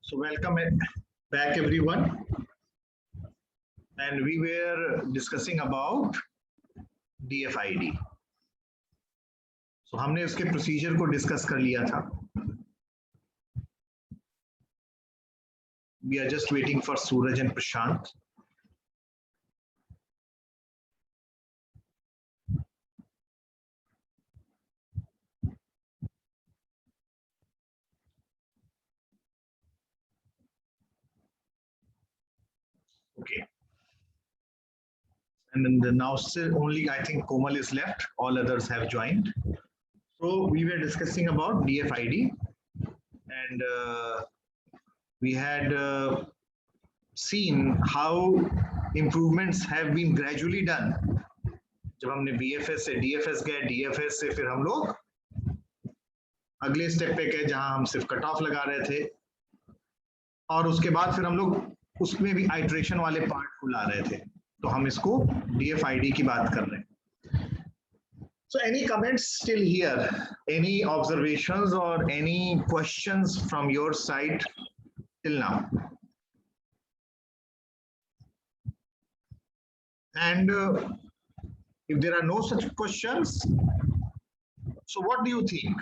So welcome back everyone, and we were discussing about DFID. So हमने उसके procedure को discuss कर लिया था. We are just waiting for Suraj and Prashant. Okay. And then now still only I think Komal is left. All others have joined. So we were discussing about DFID, and we had seen how improvements have been gradually done. जब हमने BFS से DFS गए, DFS से फिर हम लोग अगले step पे गए जहां हम सिर्फ कट ऑफ लगा रहे थे, और उसके बाद फिर हम लोग उसमें भी आइट्रेशन वाले पार्ट को ला रहे थे. तो हम इसको DFID की बात कर रहे हैं. So any comments still here? Any observations or any questions from your side till now? And if there are no such questions, so what do you think?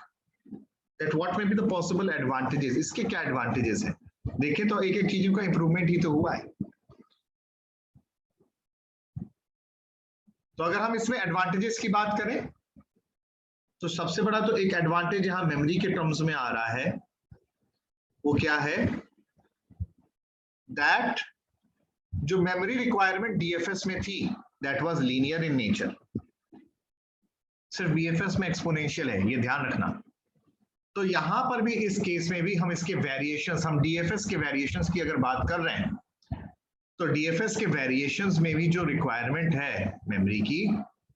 That what may be the possible advantages? इसके क्या advantages हैं? देखें तो एक एक चीजों का improvement ही तो हुआ है. तो अगर हम इसमें एडवांटेजेस की बात करें तो सबसे बड़ा तो एक एडवांटेज यहां मेमोरी के टर्म्स में आ रहा है. वो क्या है? दैट जो मेमोरी रिक्वायरमेंट डीएफएस में थी that was linear in nature. सिर्फ बीएफएस में एक्सपोनेंशियल है, ये ध्यान रखना. तो यहां पर भी इस केस में भी हम इसके वेरिएशंस, हम डीएफएस के वेरिएशंस की अगर बात कर रहे हैं तो डीएफएस के वेरिएशंस में भी जो रिक्वायरमेंट है मेमोरी की,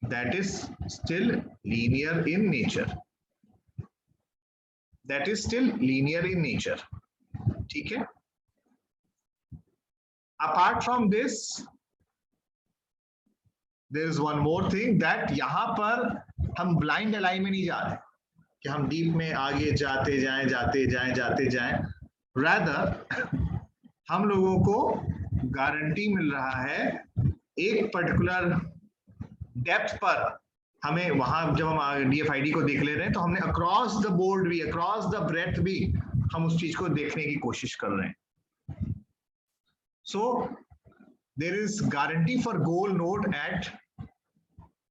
that is still linear in nature. That is still linear in nature. ठीक है. Apart from this there is one more thing, that यहां पर हम ब्लाइंड अलाइन में नहीं जा रहे कि हम डीप में आगे जाते जाएं. रादर हम लोगों को गारंटी मिल रहा है एक पर्टिकुलर डेप्थ पर. हमें वहां जब हम DFID को देख ले रहे हैं तो हमने अक्रॉस द बोर्ड भी, अक्रॉस द ब्रेथ भी हम उस चीज को देखने की कोशिश कर रहे हैं. So there is guarantee for goal node at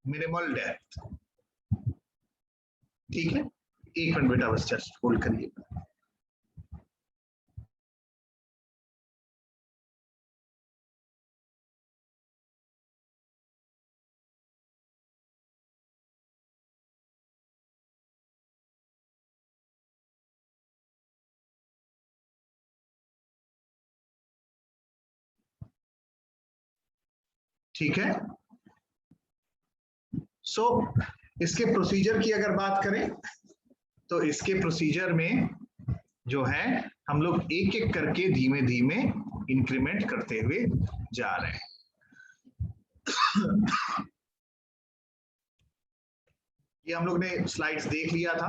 minimal depth. ठीक है. एक मिनट बेटा, बस जस्ट होल्ड करिए. ठीक है. सो इसके प्रोसीजर की अगर बात करें तो इसके प्रोसीजर में जो है हम लोग एक एक करके धीमे धीमे इंक्रीमेंट करते हुए जा रहे हैं. ये हम लोग ने स्लाइड्स देख लिया था.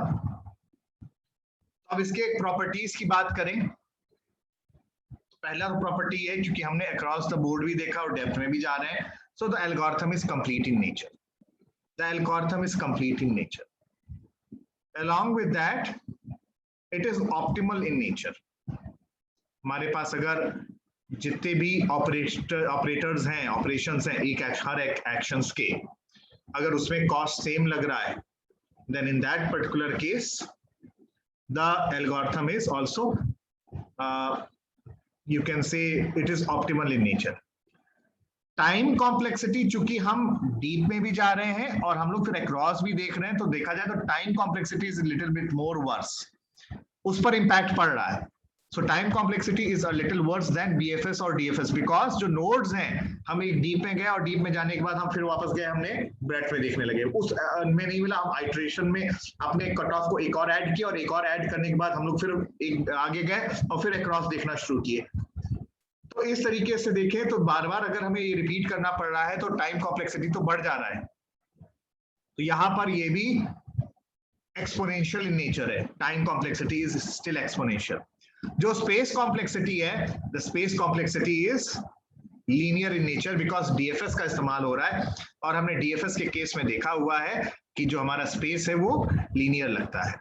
अब इसके प्रॉपर्टीज की बात करें तो पहला प्रॉपर्टी है, क्योंकि हमने अक्रॉस द बोर्ड भी देखा और डेप्थ में भी जा रहे हैं. So the algorithm is complete in nature. The algorithm is complete in nature. Along with that, it is optimal in nature. हमारे पास अगर जितने भी ऑपरेटर्स हैं, ऑपरेशंस हैं, हर एक एक्शंस के, अगर उसमें कॉस्ट सेम लग रहा है, then in that particular case, the algorithm is also, you can say it is optimal in nature. Time complexity, चूंकि हम डीप में भी जा रहे हैं और हम लोग फिर अक्रॉस भी देख रहे हैं, तो देखा जाए तो time complexity is little bit more verse. उस पर इंपैक्ट पड़ रहा है. सो time complexity is a little worse than BFS और डीएफएस, बिकॉज जो नोड्स हैं, हम एक डीप में गए और डीप में जाने के बाद हम फिर वापस गए, हमने ब्रेथ में देखने लगे. उस में नहीं मिला, हम आइट्रेशन में अपने कट ऑफ को एक और ऐड किया, और एक और ऐड करने के बाद हम लोग फिर एक आगे गए और फिर अक्रॉस देखना शुरू किए. तो इस तरीके से देखें तो बार बार अगर हमें ये रिपीट करना पड़ रहा है तो टाइम कॉम्प्लेक्सिटी तो बढ़ जा रहा है. तो यहां पर ये भी एक्सपोनेंशियल इन नेचर है. Time complexity is still exponential. जो स्पेस कॉम्प्लेक्सिटी है, the space complexity is linear in nature because DFS का इस्तेमाल हो रहा है, और हमने डीएफएस के केस में देखा हुआ है कि जो हमारा स्पेस है वो लीनियर लगता है।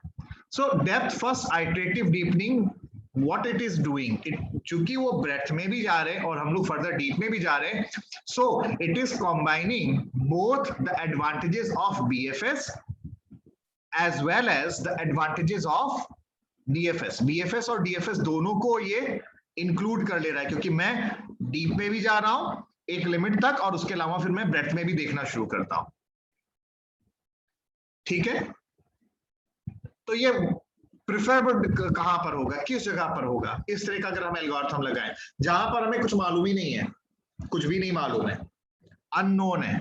So depth first iterative deepening, what it is doing, चूंकि वो ब्रेथ में भी जा रहे हैं और हम लोग फर्दर डीप में भी जा रहे हैं, so it is combining both the advantages of BFS as well as the advantages of DFS. BFS और DFS दोनों को ये इंक्लूड कर ले रहा है, क्योंकि मैं डीप में भी जा रहा हूं एक लिमिट तक, और उसके अलावा फिर मैं ब्रेथ में भी देखना शुरू करता हूं। ठीक है, तो ये प्रिफरेबल कहां पर होगा, किस जगह पर होगा? इस तरह का अगर हम एल्गोरिथम लगाएं जहां पर हमें कुछ मालूम ही नहीं है, कुछ भी नहीं मालूम है, अननोन है,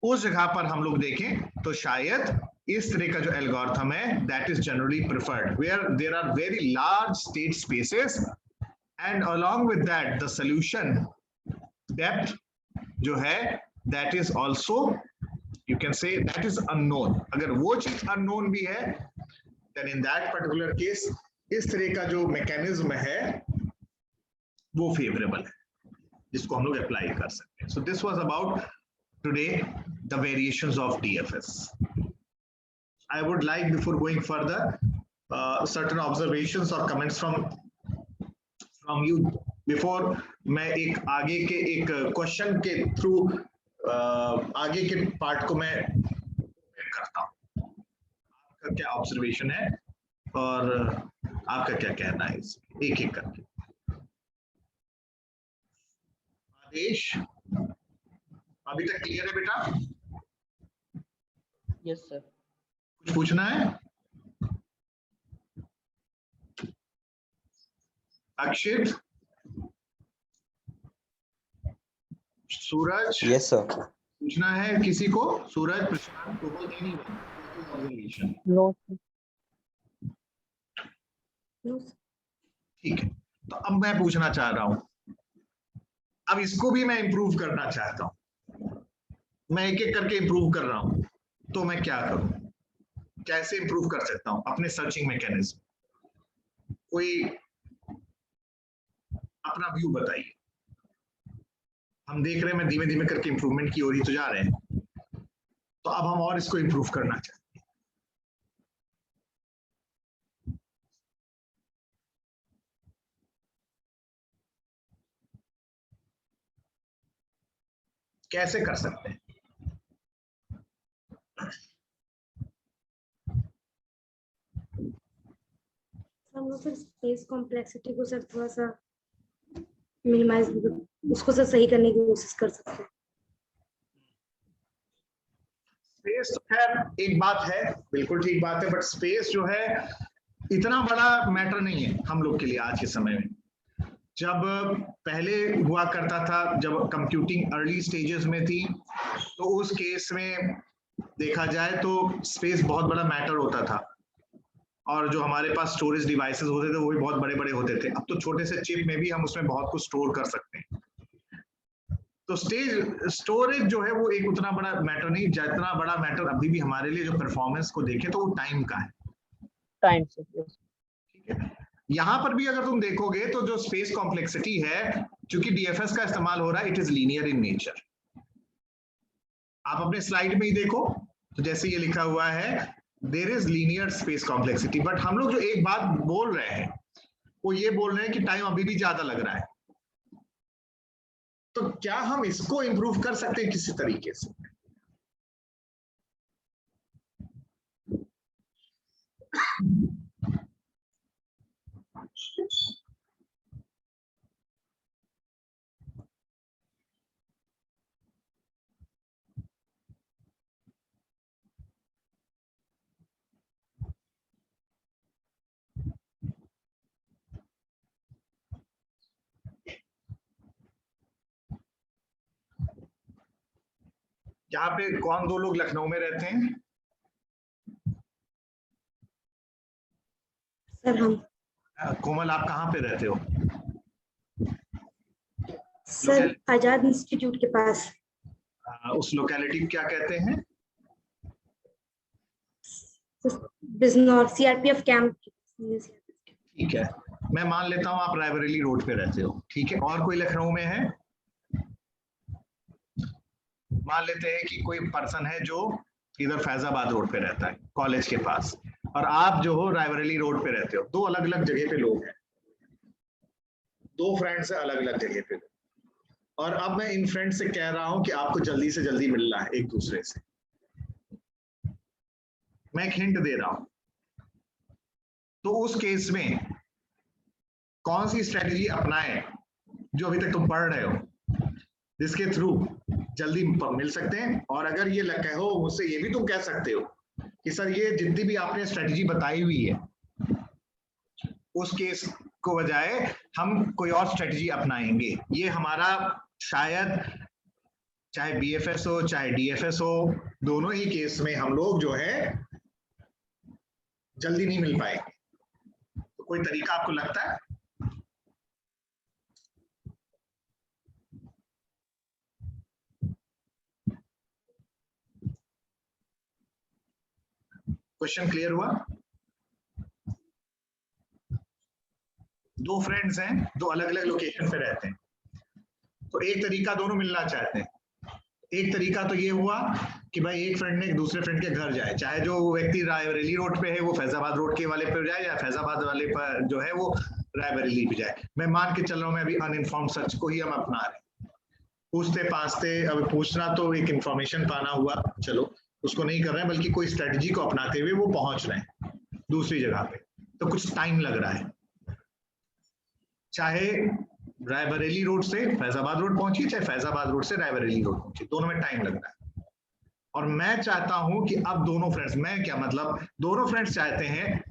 उस जगह पर हम लोग देखें तो शायद इस तरह का जो एल्गोरिथम है that is generally preferred, where there are very large state spaces and along with that the solution depth जो है that is also you can say that is unknown. अगर वो चीज अननोन भी है then in that particular case इस तरह का जो मैकेनिज्म है वो फेवरेबल है, जिसको हम लोग अप्लाई कर सकते हैं। So this was about today the variations of DFS. I would like, before going further, certain observations or comments from you before मैं एक आगे के एक क्वेश्चन के थ्रू आगे के पार्ट को मैं करता हूँ। आपका क्या ऑब्जर्वेशन है और आपका क्या कहना है, इस एक एक करके। आदेश, अभी तक क्लियर है बेटा? Yes sir. कुछ पूछना है? अक्षित, सूरज? Yes sir. पूछना है किसी को? सूरज, प्रशांत, कोमल, नहीं ऑब्जर्वेशन? नो। ठीक है, तो अब मैं पूछना चाह रहा हूं, अब इसको भी मैं इंप्रूव करना चाहता हूं, मैं एक एक करके इंप्रूव कर रहा हूं, तो मैं क्या करूं, कैसे इंप्रूव कर सकता हूं अपने सर्चिंग मैकेनिज्म? कोई अपना व्यू बताइए। हम देख रहे हैं मैं धीमे धीमे करके इंप्रूवमेंट की ओर ही तो जा रहे हैं, तो अब हम और इसको इंप्रूव करना चाहते हैं। कैसे कर सकते हैं? हम लोग सर स्पेस कॉम्प्लेक्सिटी को सर थोड़ा सा मिनिमाइज, उसको सर सही करने की कोशिश कर सकते हैं। स्पेस तो खैर एक बात है, बिल्कुल ठीक बात है, बट स्पेस जो है इतना बड़ा मैटर नहीं है हम लोग के लिए आज के समय में। जब पहले हुआ करता था, जब कंप्यूटिंग अर्ली स्टेजेस में थी, तो उस केस में देखा जाए तो स्पेस बहुत बड़ा मैटर होता था, और जो हमारे पास स्टोरेज डिवाइसेस होते थे वो भी बहुत बड़े बड़े होते थे। अब तो छोटे से चिप में भी हम उसमें बहुत कुछ स्टोर कर सकते हैं, तो स्टोरेज जो है वो एक उतना बड़ा मैटर नहीं, जितना बड़ा मैटर अभी भी हमारे लिए जो परफॉर्मेंस को देखें तो वो टाइम का है। टाइम से। ठीक है, यहां पर भी अगर तुम देखोगे तो जो स्पेस कॉम्प्लेक्सिटी है, चूंकि डीएफएस का इस्तेमाल हो रहा है, it is linear in nature. आप अपने स्लाइड में ही देखो तो जैसे ये लिखा हुआ है there is linear space complexity, but हम लोग जो एक बात बोल रहे हैं वो ये बोल रहे हैं कि टाइम अभी भी ज्यादा लग रहा है। तो क्या हम इसको इंप्रूव कर सकते हैं किसी तरीके से? यहाँ पे कौन दो लोग लखनऊ में रहते हैं? सर हम। कोमल, आप कहाँ पे रहते हो? सर आजाद इंस्टीट्यूट के पास। उस लोकेलिटी को क्या कहते हैं? Bijnor, CRPF camp. ठीक है, मैं मान लेता हूं आप रायबरेली रोड पे रहते हो, ठीक है, और कोई लखनऊ में है, मान लेते हैं कि कोई पर्सन है जो इधर फैजाबाद रोड पे रहता है कॉलेज के पास, और आप जो हो रायबरेली रोड पे रहते हो। दो अलग अलग जगह पे लोग हैं, दो फ्रेंड्स है अलग अलग जगह पे, और अब मैं इन फ्रेंड से कह रहा हूं कि आपको जल्दी से जल्दी मिलना है एक दूसरे से। मैं एक हिंट दे रहा हूं, तो उस केस में कौन सी स्ट्रेटजी अपनाएं जो अभी तक तुम पढ़ रहे हो, जिसके थ्रू जल्दी मिल सकते हैं। और अगर ये कहो मुझसे, ये भी तुम कह सकते हो कि सर ये जितनी भी आपने स्ट्रेटजी बताई हुई है, उस केस को बजाय हम कोई और स्ट्रेटजी अपनाएंगे। ये हमारा शायद चाहे बीएफएस हो चाहे डीएफएस हो, दोनों ही केस में हम लोग जो है जल्दी नहीं मिल पाएंगे। तो कोई तरीका आपको लगता है? क्वेश्चन क्लियर हुआ? दो फ्रेंड्स हैं, दो अलग अलग लोकेशन पे रहते हैं, तो एक तरीका दोनों मिलना चाहते हैं। एक तरीका तो ये हुआ कि भाई एक फ्रेंड ने एक दूसरे फ्रेंड के घर जाए, चाहे जो व्यक्ति रायबरेली रोड पे है वो फैजाबाद रोड के वाले पे जाए, या फैजाबाद वाले पर जो है वो रायबरेली पे जाए। मैं मान के चल रहा हूँ, मैं अभी अनइन्फॉर्म्ड सर्च को ही हम अपना रहे हैं, पूछते पाछते, अब पूछना तो एक इंफॉर्मेशन पाना हुआ, चलो उसको नहीं कर रहे हैं, बल्कि कोई स्ट्रेटजी को अपनाते हुए वो पहुंच रहे हैं दूसरी जगह पे, तो कुछ टाइम लग रहा है। चाहे रायबरेली रोड से फैजाबाद रोड पहुंची, चाहे फैजाबाद रोड से रायबरेली रोड पहुंची, दोनों में टाइम लग रहा है। और मैं चाहता हूं कि अब दोनों फ्रेंड्स, मैं क्या मतलब दोनों फ्रेंड्स चाहते हैं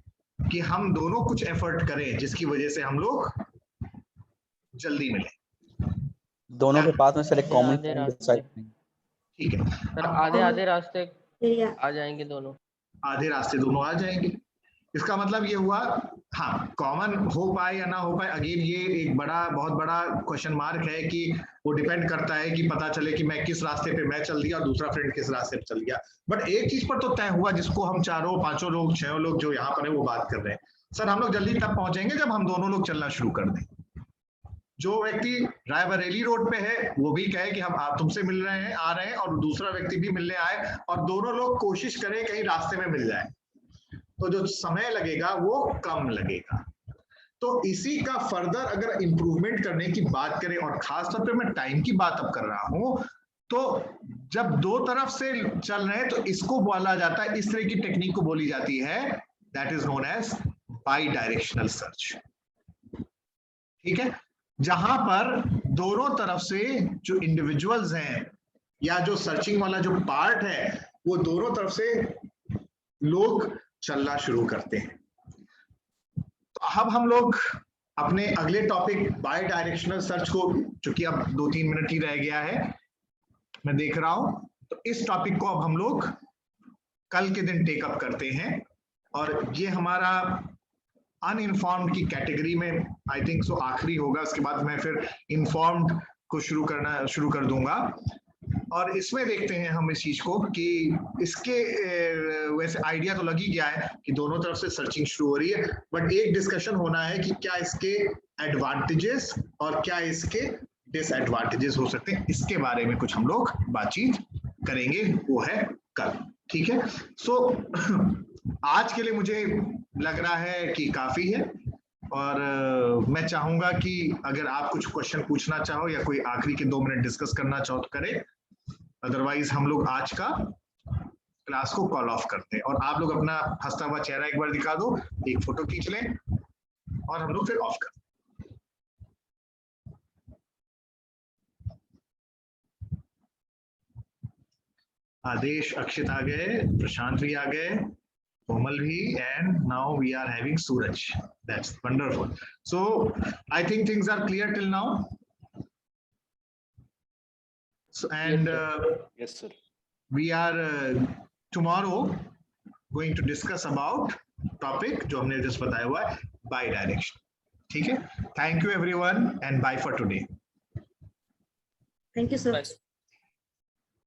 कि हम दोनों कुछ एफर्ट करें जिसकी वजह से हम लोग जल्दी मिले। दोनों के पास में सर एक कॉमन ठीक है सर, आधे आधे रास्ते आ जाएंगे दोनों, आधे रास्ते दोनों आ जाएंगे। इसका मतलब ये हुआ, हाँ कॉमन हो पाए या ना हो पाए, अगेन ये एक बहुत बड़ा क्वेश्चन मार्क है कि वो डिपेंड करता है कि पता चले कि मैं किस रास्ते पे मैं चल दिया और दूसरा फ्रेंड किस रास्ते पे चल गया। बट एक चीज पर तो तय हुआ, जिसको हम चारों पांचों लोग छह लोग जो यहाँ पर है वो बात कर रहे हैं, सर हम लोग जल्दी तब पहुंचेंगे जब हम दोनों लोग चलना शुरू कर दें। जो व्यक्ति रायबरेली रोड पे है वो भी कहे कि हम आप तुमसे मिल रहे हैं, आ रहे हैं, और दूसरा व्यक्ति भी मिलने आए, और दोनों लोग कोशिश करें कहीं रास्ते में मिल जाए, तो जो समय लगेगा वो कम लगेगा। तो इसी का फर्दर अगर इंप्रूवमेंट करने की बात करें, और खासतौर पे मैं टाइम की बात अब कर रहा हूं, तो जब दो तरफ से चल रहे हैं तो इसको बोला जाता है, इस तरह की टेक्निक को बोली जाती है, that is known as bidirectional search. ठीक है, जहां पर दोनों तरफ से जो इंडिविजुअल्स हैं या जो सर्चिंग वाला जो पार्ट है, वो दोनों तरफ से लोग चलना शुरू करते हैं। तो अब हम लोग अपने अगले टॉपिक बाय डायरेक्शनल सर्च को, चूंकि अब 2-3 मिनट ही रह गया है मैं देख रहा हूं, तो इस टॉपिक को अब हम लोग कल के दिन टेकअप करते हैं। और ये हमारा अनइन्फॉर्म्ड की कैटेगरी में आई थिंक सो आखिरी होगा, उसके बाद मैं फिर इन्फॉर्म्ड को शुरू कर दूंगा। और इसमें देखते हैं हम इस चीज को कि इसके वैसे आइडिया तो लग ही गया है कि दोनों तरफ से सर्चिंग शुरू हो रही है, बट एक डिस्कशन होना है कि क्या इसके एडवांटेजेस और क्या इसके डिसएडवांटेजेस हो सकते हैं, इसके बारे में कुछ हम लोग बातचीत करेंगे, वो है कल। ठीक है, सो आज के लिए मुझे लग रहा है कि काफी है, और मैं चाहूंगा कि अगर आप कुछ क्वेश्चन पूछना चाहो या कोई आखिरी के 2 मिनट डिस्कस करना चाहो तो करें, अदरवाइज हम लोग आज का क्लास को कॉल ऑफ करते हैं। और आप लोग अपना हंसता हुआ चेहरा एक बार दिखा दो, एक फोटो खींच लें, और हम लोग फिर ऑफ करते हैं। आदेश, अक्षित आ गए, प्रशांत भी आ गए, कोमल भी, and now we are having Suraj. That's wonderful. So I think things are clear till now. So, and yes sir, we are tomorrow going to discuss about topic जो हमने just बताया हुआ है, by direction. ठीक है, thank you everyone and bye for today. Thank you sir. बस।